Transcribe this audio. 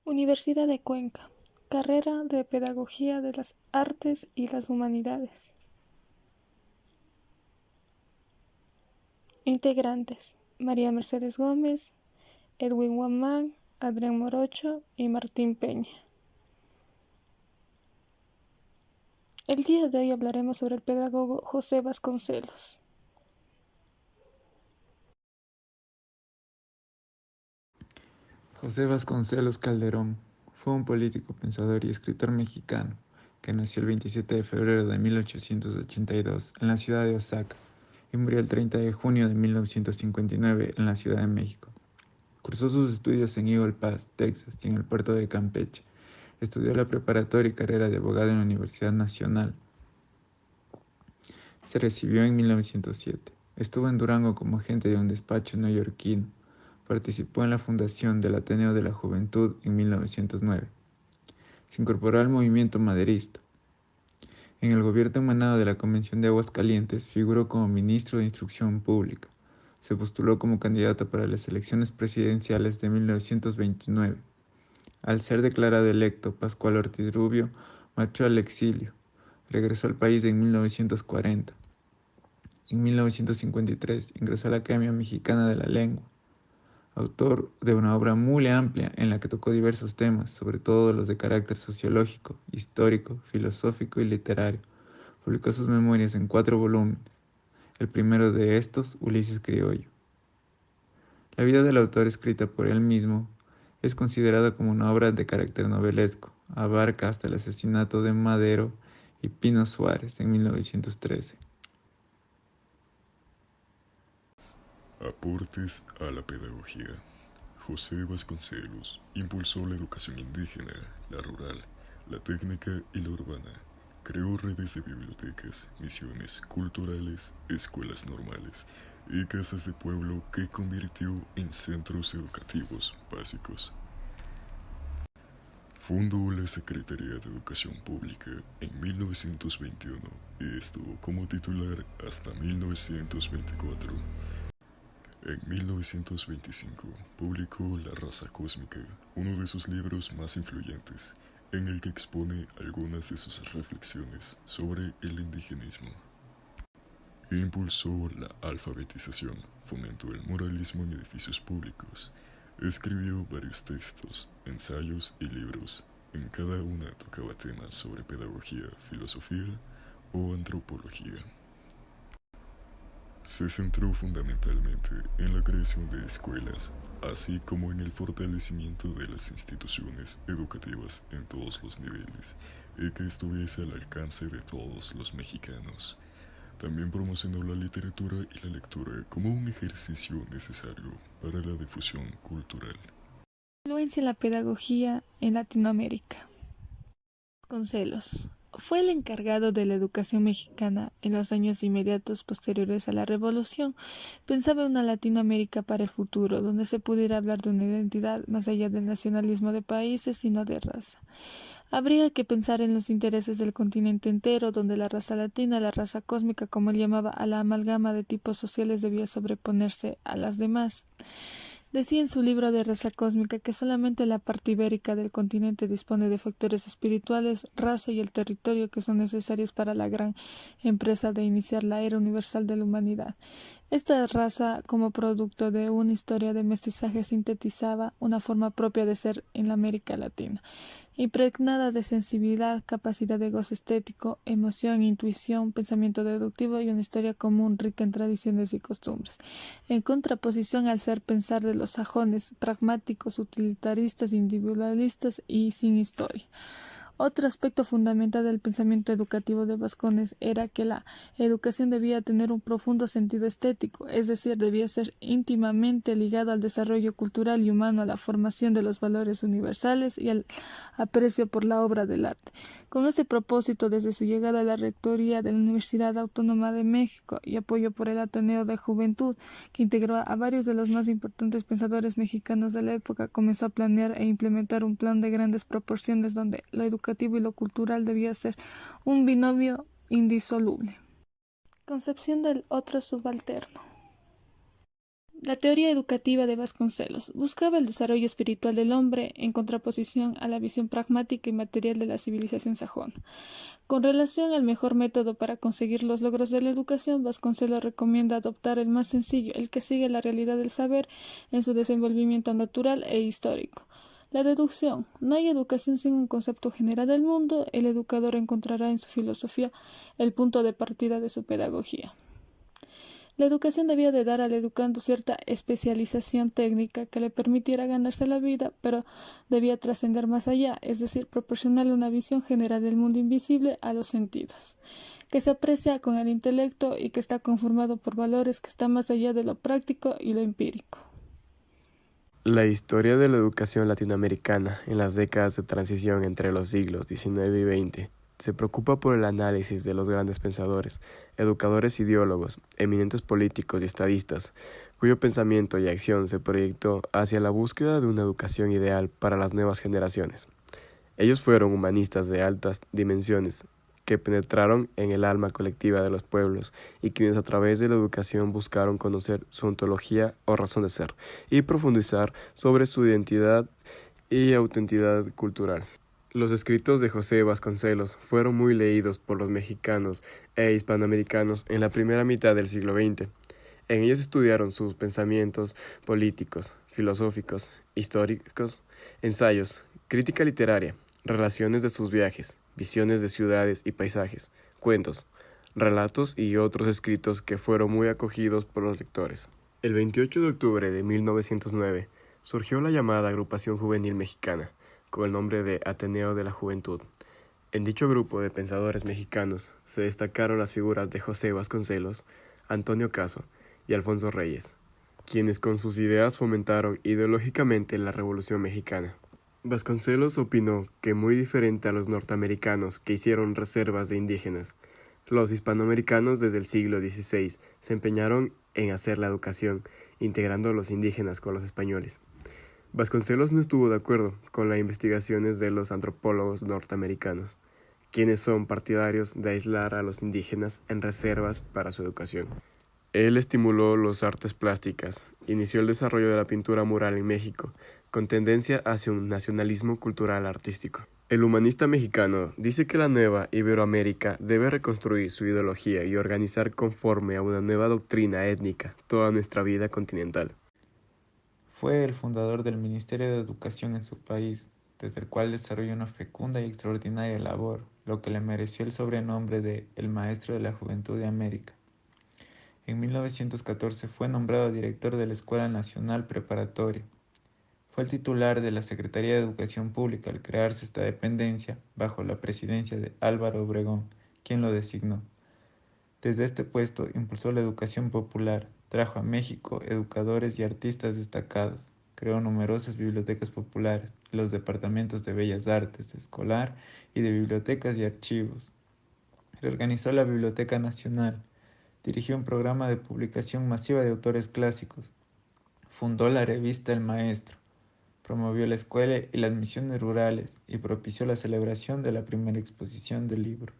Universidad de Cuenca, carrera de Pedagogía de las Artes y las Humanidades. Integrantes: María Mercedes Gómez, Edwin Guamán, Adrián Morocho y Martín Peña. El día de hoy hablaremos sobre el pedagogo José Vasconcelos. José Vasconcelos Calderón fue un político, pensador y escritor mexicano que nació el 27 de febrero de 1882 en la ciudad de Osaka y murió el 30 de junio de 1959 en la Ciudad de México. Cursó sus estudios en Eagle Pass, Texas y en el puerto de Campeche. Estudió la preparatoria y carrera de abogado en la Universidad Nacional. Se recibió en 1907. Estuvo en Durango como agente de un despacho neoyorquino. Participó en la fundación del Ateneo de la Juventud en 1909. Se incorporó al movimiento maderista. En el gobierno emanado de la Convención de Aguascalientes figuró como ministro de Instrucción Pública. Se postuló como candidato para las elecciones presidenciales de 1929. Al ser declarado electo, Pascual Ortiz Rubio marchó al exilio. Regresó al país en 1940. En 1953 ingresó a la Academia Mexicana de la Lengua, autor de una obra muy amplia en la que tocó diversos temas, sobre todo los de carácter sociológico, histórico, filosófico y literario. Publicó sus memorias en 4 volúmenes, el primero de estos, Ulises Criollo. La vida del autor, escrita por él mismo, es considerada como una obra de carácter novelesco. Abarca hasta el asesinato de Madero y Pino Suárez en 1913. Aportes a la pedagogía. José Vasconcelos impulsó la educación indígena, la rural, la técnica y la urbana. Creó redes de bibliotecas, misiones culturales, escuelas normales y casas de pueblo que convirtió en centros educativos básicos. Fundó la Secretaría de Educación Pública en 1921 y estuvo como titular hasta 1924. En 1925 publicó La raza cósmica, uno de sus libros más influyentes, en el que expone algunas de sus reflexiones sobre el indigenismo. Impulsó la alfabetización, fomentó el moralismo en edificios públicos, escribió varios textos, ensayos y libros. En cada una tocaba temas sobre pedagogía, filosofía o antropología. Se centró fundamentalmente en la creación de escuelas, así como en el fortalecimiento de las instituciones educativas en todos los niveles y que estuviese al alcance de todos los mexicanos. También promocionó la literatura y la lectura como un ejercicio necesario para la difusión cultural. Influencia en la pedagogía en Latinoamérica. Vasconcelos fue el encargado de la educación mexicana en los años inmediatos posteriores a la Revolución. Pensaba en una Latinoamérica para el futuro, donde se pudiera hablar de una identidad más allá del nacionalismo de países, sino de raza. Habría que pensar en los intereses del continente entero, donde la raza latina, la raza cósmica, como él llamaba a la amalgama de tipos sociales, debía sobreponerse a las demás. Decía en su libro de Raza Cósmica que solamente la parte ibérica del continente dispone de factores espirituales, raza y el territorio que son necesarios para la gran empresa de iniciar la era universal de la humanidad. Esta raza, como producto de una historia de mestizaje, sintetizaba una forma propia de ser en la América Latina, impregnada de sensibilidad, capacidad de goce estético, emoción, intuición, pensamiento deductivo y una historia común rica en tradiciones y costumbres, en contraposición al ser pensar de los sajones, pragmáticos, utilitaristas, individualistas y sin historia. Otro aspecto fundamental del pensamiento educativo de Vascones era que la educación debía tener un profundo sentido estético, es decir, debía ser íntimamente ligado al desarrollo cultural y humano, a la formación de los valores universales y al aprecio por la obra del arte. Con este propósito, desde su llegada a la rectoría de la Universidad Autónoma de México y apoyo por el Ateneo de Juventud, que integró a varios de los más importantes pensadores mexicanos de la época, comenzó a planear e implementar un plan de grandes proporciones donde lo educativo y lo cultural debía ser un binomio indisoluble. Concepción del otro subalterno. La teoría educativa de Vasconcelos buscaba el desarrollo espiritual del hombre en contraposición a la visión pragmática y material de la civilización sajona. Con relación al mejor método para conseguir los logros de la educación, Vasconcelos recomienda adoptar el más sencillo, el que sigue la realidad del saber en su desenvolvimiento natural e histórico. La deducción. No hay educación sin un concepto general del mundo. El educador encontrará en su filosofía el punto de partida de su pedagogía. La educación debía de dar al educando cierta especialización técnica que le permitiera ganarse la vida, pero debía trascender más allá, es decir, proporcionarle una visión general del mundo invisible a los sentidos, que se aprecia con el intelecto y que está conformado por valores que están más allá de lo práctico y lo empírico. La historia de la educación latinoamericana en las décadas de transición entre los siglos XIX y XX se preocupa por el análisis de los grandes pensadores, educadores, ideólogos, eminentes políticos y estadistas, cuyo pensamiento y acción se proyectó hacia la búsqueda de una educación ideal para las nuevas generaciones. Ellos fueron humanistas de altas dimensiones, que penetraron en el alma colectiva de los pueblos y quienes a través de la educación buscaron conocer su ontología o razón de ser y profundizar sobre su identidad y autenticidad cultural. Los escritos de José Vasconcelos fueron muy leídos por los mexicanos e hispanoamericanos en la primera mitad del siglo XX. En ellos estudiaron sus pensamientos políticos, filosóficos, históricos, ensayos, crítica literaria, relaciones de sus viajes, visiones de ciudades y paisajes, cuentos, relatos y otros escritos que fueron muy acogidos por los lectores. El 28 de octubre de 1909 surgió la llamada Agrupación Juvenil Mexicana, con el nombre de Ateneo de la Juventud. En dicho grupo de pensadores mexicanos se destacaron las figuras de José Vasconcelos, Antonio Caso y Alfonso Reyes, quienes con sus ideas fomentaron ideológicamente la Revolución Mexicana. Vasconcelos opinó que muy diferente a los norteamericanos que hicieron reservas de indígenas, los hispanoamericanos desde el siglo XVI se empeñaron en hacer la educación, integrando a los indígenas con los españoles. Vasconcelos no estuvo de acuerdo con las investigaciones de los antropólogos norteamericanos, quienes son partidarios de aislar a los indígenas en reservas para su educación. Él estimuló las artes plásticas, inició el desarrollo de la pintura mural en México, con tendencia hacia un nacionalismo cultural artístico. El humanista mexicano dice que la nueva Iberoamérica debe reconstruir su ideología y organizar conforme a una nueva doctrina étnica toda nuestra vida continental. Fue el fundador del Ministerio de Educación en su país, desde el cual desarrolló una fecunda y extraordinaria labor, lo que le mereció el sobrenombre de "el Maestro de la Juventud de América". En 1914 fue nombrado director de la Escuela Nacional Preparatoria. Fue el titular de la Secretaría de Educación Pública al crearse esta dependencia bajo la presidencia de Álvaro Obregón, quien lo designó. Desde este puesto impulsó la educación popular, trajo a México educadores y artistas destacados, creó numerosas bibliotecas populares, los departamentos de Bellas Artes, Escolar y de Bibliotecas y Archivos. Reorganizó la Biblioteca Nacional, dirigió un programa de publicación masiva de autores clásicos, fundó la revista El Maestro, promovió la escuela y las misiones rurales y propició la celebración de la primera exposición del libro.